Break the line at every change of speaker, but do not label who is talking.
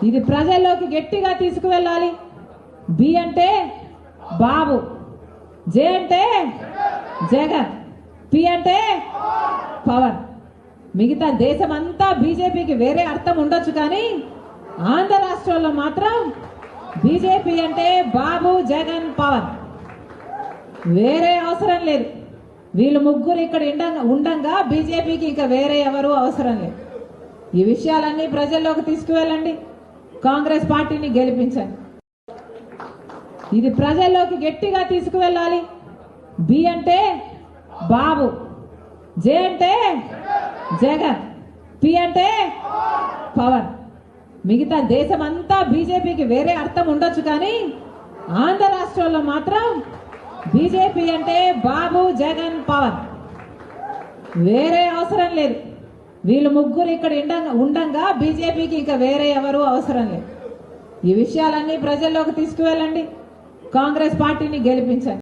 ఇది ప్రజల్లోకి గట్టిగా తీసుకువెళ్ళాలి. బి అంటే బాబు, జే అంటే జగన్, పి అంటే పవన్. మిగతా దేశం అంతా బీజేపీకి వేరే అర్థం ఉండొచ్చు, కానీ ఆంధ్ర రాష్ట్రంలో మాత్రం బీజేపీ అంటే బాబు, జగన్, పవన్, వేరే అవసరం లేదు. వీళ్ళు ముగ్గురు ఇక్కడ ఉండంగా బీజేపీకి ఇంకా వేరే ఎవరు అవసరం లేదు. ఈ విషయాలన్నీ ప్రజల్లోకి తీసుకువెళ్ళండి, కాంగ్రెస్ పార్టీని గెలిపించండి. ఇది ప్రజల్లోకి గట్టిగా తీసుకువెళ్ళాలి. బి అంటే బాబు, జే అంటే జగన్, పి అంటే పవన్. మిగతా దేశం అంతా బీజేపీకి వేరే అర్థం ఉండొచ్చు, కానీ ఆంధ్ర రాష్ట్రంలో మాత్రం బీజేపీ అంటే బాబు, జగన్, పవన్, వేరే అవసరం లేదు. వీళ్ళు ముగ్గురు ఇక్కడ ఉండంగా బీజేపీకి ఇంకా వేరే ఎవరు అవసరం లేదు. ఈ విషయాలన్నీ ప్రజల్లోకి తీసుకువెళ్ళండి, కాంగ్రెస్ పార్టీని గెలిపించండి.